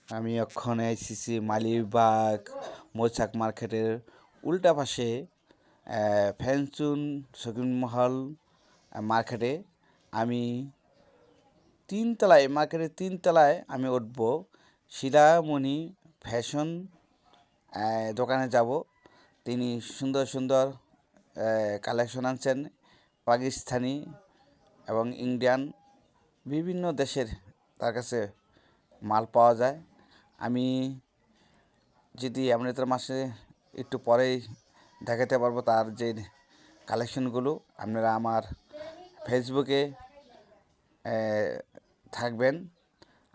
আমি এখন এসেছি মালিবাগ মৌচাক মার্কেটের উল্টা পাশে ফ্যানচুন শপিং মহল মার্কেটে। আমি মার্কেটের তিনতলায় আমি উঠব। শিলামণি ফ্যাশন দোকানে যাব। তিনি সুন্দর সুন্দর কালেকশন আনছেন, পাকিস্তানি এবং ইন্ডিয়ান বিভিন্ন দেশের তার কাছে মাল পাওয়া যায়। আমি যদি আপনাদের মাসে একটু পরেই দেখাতে পারবো তার যে কালেকশনগুলো। আপনারা আমার ফেসবুকে থাকবেন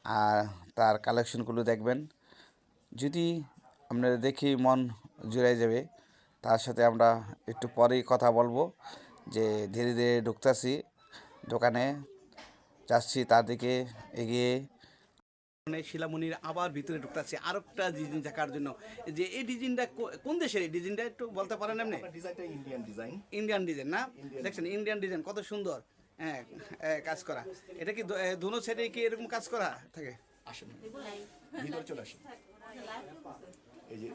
আর তার কালেকশনগুলো দেখবেন। যদি আপনারা দেখি মন জুড়ে যাবে, তার সাথে আমরা একটু পরেই কথা বলবো। যে ধীরে ধীরে ঢুকতেছি দোকানে, যাচ্ছি তার দিকে এগিয়ে। শিলামণির আবার ভিতরে ঢুকতেছে আর একটা ডিজাইন দেখার জন্য। যে এই ডিজাইনটা কোন দেশের? এই ডিজাইনটা একটু বলতে পারেন এমনি? ডিজাইনটা ইন্ডিয়ান ডিজাইন। ইন্ডিয়ান ডিজাইন না? দেখছেন ইন্ডিয়ান ডিজাইন কত সুন্দর। হ্যাঁ, কাজ করা। এটা কি দোনো সাইডে কি এরকম কাজ করা থাকে? আসেন ভিতরে চলে আসেন। এই যে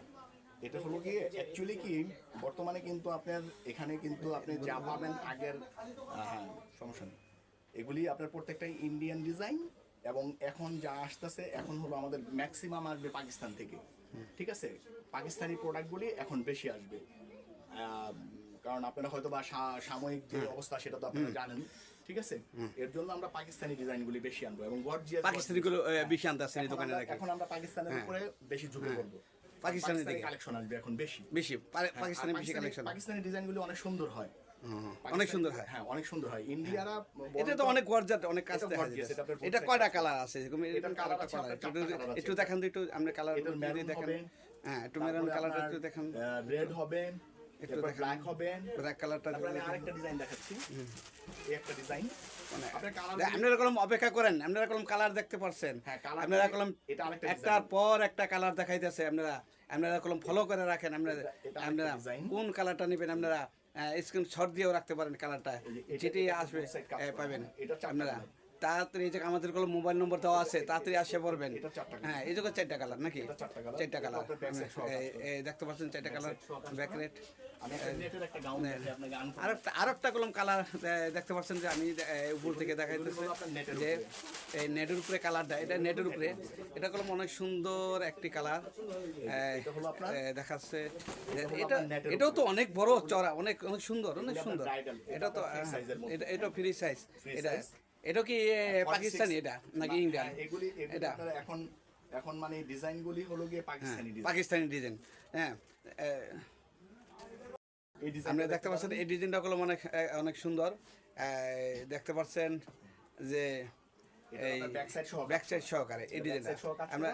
এটা হলো কি অ্যাকচুয়ালি কি বর্তমানে কিন্তু আপনার এখানে কিন্তু আপনি যা পাবেন আগের, হ্যাঁ সমস্যা নেই, এগুলি আপনার প্রত্যেকটাই ইন্ডিয়ান ডিজাইন। এবং এখন যা আসতেছে এখন হলো আমাদের ম্যাক্সিমাম আসবে পাকিস্তান থেকে। ঠিক আছে, পাকিস্তানি প্রোডাক্টগুলি এখন বেশি আসবে। কারণ আপনারা হয়তো বা সাময়িক যে অবস্থা সেটা তো আপনারা জানেন। ঠিক আছে, এর জন্য আমরা পাকিস্তানি ডিজাইনগুলি বেশি আনবো এবং গর্জিয়াস পাকিস্তানিগুলো বেশি আনতে আসছেন এই দোকানে রাখে। এখন আমরা পাকিস্তানের উপরে বেশি ঝুঁকে পড়বো। পাকিস্তানি কালেকশন আসবে এখন বেশি বেশি পাকিস্তানি বেশি কালেকশন। পাকিস্তানি ডিজাইনগুলি অনেক সুন্দর হয়, অনেক সুন্দর হয়। হ্যাঁ অনেক সুন্দর হয়। ইন্ডিয়ারা এটা তো অনেক গর্জাট, অনেক কাজ দেখা যায়। এটা কয়টা কালার আছে? এরকম কালার একটু দেখান তো, একটু আমরা কালার দেখেন। হ্যাঁ, একটু মেরুন কালারটা একটু দেখান। রেড হবে, একটু একটু ব্ল্যাক হবে, ব্ল্যাক কালারটা। তারপরে আরেকটা ডিজাইন দেখাচ্ছি। এই একটা ডিজাইন আপনারা কলম অপেক্ষা করেন, আপনারা কলম কালার দেখতে পারছেন। আপনারা কলম একটার পর একটা কালার দেখাইতেছে। আপনারা কলম ফলো করে রাখেন। আপনারা কোন কালারটা নেবেন আপনারা স্ক্রিনশট দিয়েও রাখতে পারেন। কালারটা যেটি আসবে পাবেন আপনারা। তাড়াতাড়ি যে আমাদের কোনো মোবাইল নম্বর দেওয়া আছে, তাড়াতাড়ি আসে পড়বেন। হ্যাঁ, এই যখন 4টা কালার নাকি? 4টা কালার দেখতে পাচ্ছেন, 4টা কালার ব্যাক রেট। আরেকটা কলম কালার দেখতে পাচ্ছেন যে আমি উপর থেকে দেখাইতেছি যে এই নেটের উপরে কালারটা, এটা নেটের উপরে। এটা কলম অনেক সুন্দর একটি কালার দেখাচ্ছে। এটাও তো অনেক বড় চড়া, অনেক অনেক সুন্দর, অনেক সুন্দর। এটা তো এটা ফ্রি সাইজ। এটা কি পাকিস্তানি এটা নাকি ইন্ডিয়ান? এটা এখন মানে ডিজাইনগুলি হলো গিয়ে পাকিস্তানি ডিজাইন। হ্যাঁ, আপনি দেখতে পাচ্ছেন এই ডিজাইনটা হলো অনেক অনেক সুন্দর। দেখতে পাচ্ছেন যে এই ব্যাক সাইড সহকারে এই ডিজাইনটা আমরা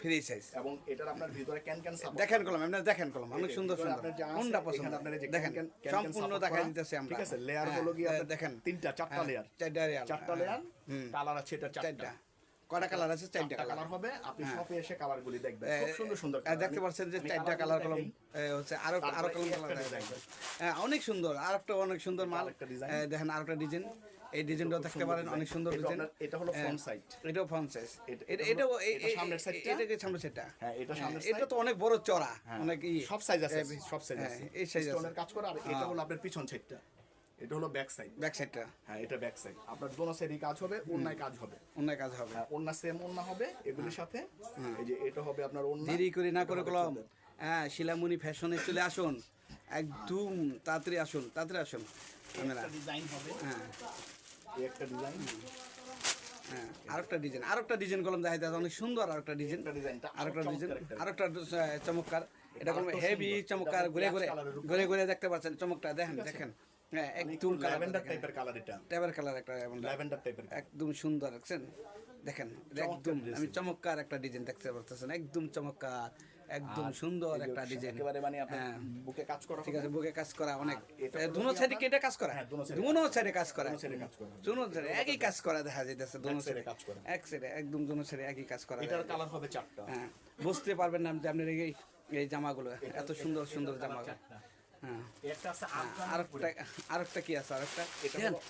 ফ্রি সাইজ এবং এটার আপনার ভিতরে ক্যান সাপোর্ট দেখেন কলম, আপনারা দেখেন কলম অনেক সুন্দর সুন্দর। কোনটা পছন্দ আপনারা দেখেন, সম্পূর্ণ দেখাই দিতেছি আমরা। ঠিক আছে, লেয়ার হলো গিয়ে দেখেন 4টা লেয়ার। 4টা লেয়ার কালার আছে এটা 4টা। কয়টা কালার আছে? 4টা কালার হবে। আপনি শপে এসে কালারগুলি দেখবেন, খুব সুন্দর সুন্দর দেখতে পাচ্ছেন যে 4টা কালার কলম হচ্ছে। আরো কলম কালার অনেক সুন্দর, আরেকটা অনেক সুন্দর মাল দেখেন। আরেকটা ডিজাইন, এই ডিজাইনটাও দেখতে পারেন, অনেক সুন্দর ডিজাইন। এটা হলো ফ্রন্ট সাইড, এটাও ফ্রন্ট সাইজ। এটাও সামনের সাইডটা, এটা কি সামনের সাইডটা? হ্যাঁ এটা সামনের সাইড। এটা তো অনেক বড় চড়া, অনেক সব সাইজ আছে, সব সাইজ আছে। এই সাইজ আছে, স্টোনের কাজ করা। আর এটা হলো আপনার পিছন সাইডটা, এটা হলো ব্যাক সাইড। ব্যাক সাইডটা, হ্যাঁ এটা ব্যাক সাইড। আপনার দোনো সাইডই কাজ হবে, ওন্নায় কাজ হবে, ওন্নায় কাজ হবে। হ্যাঁ ওন্না সেম ওন্না হবে এগুলির সাথে। এই যে এটা হবে আপনার ওন্না। দেরি করে না করে কলম, হ্যাঁ শিলামণি ফ্যাশনে চলে আসুন, একদম তাড়াতাড়ি আসুন, তাড়াতাড়ি আসুন। একটা ডিজাইন হবে, হ্যাঁ এই একটা ডিজাইন, হ্যাঁ আরেকটা ডিজাইন কলম দেখা যায় অনেক সুন্দর। আরেকটা ডিজাইন, আরেকটা চমৎকার। এটা কলম হেভি চমৎকার, ঘুরে ঘুরে দেখতে পাচ্ছেন চমকটা দেখেন। হ্যাঁ একদম ল্যাভেন্ডার টাইপের কালার। এটা ট্যাবের কালার, একটা ল্যাভেন্ডার টাইপের, একদম সুন্দর দেখছেন। দেখেন একদম আমি চমৎকার একটা ডিজাইন দেখতে পাচ্ছেন, একদম চমৎকার, একদম সুন্দর একটা ডিজাইন। একেবারে মানে আপনার বুকে কাজ করা। ঠিক আছে, বুকে কাজ করা অনেক। দুনো সাইডে কেটে কাজ করা, দুনো সাইডে কাজ করা, দুনো সাইডে একই কাজ করা দেখা যাইতেছে। দুনো সাইডে কাজ করা, এক সাইডে একদম দুনো সাইডে একই কাজ করা। এটার কালার হবে 4টা। হ্যাঁ, বুঝতে পারবেন না যে আপনার এই জামাগুলো এত সুন্দর সুন্দর জামা। হ্যাঁ, আরেকটা কি আছে? আরেকটা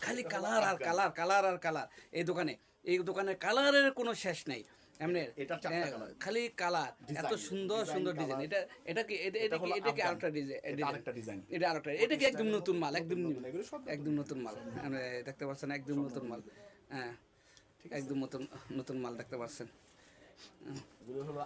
খালি কালার আর কালার, কালার আর কালার। এই দোকানের কালারের কোনো শেষ নেই। এমনি এটার চারটা colour। খালি কালার এত Design, সুন্দর design সুন্দর colour। ডিজাইন এটা কি এটা কি হলো এটা কি Afghan। আরেকটা ডিজাইন এটা আরেকটা ডিজাইন। এটা আরেকটা এটা কি একদম নতুন মাল একদম নতুন, এগুলো সব নতুন। একদম নতুন মাল আপনি দেখতে পাচ্ছেন একদম নতুন মাল হ্যাঁ একদম নতুন নতুন মাল দেখতে পাচ্ছেন এগুলো হলো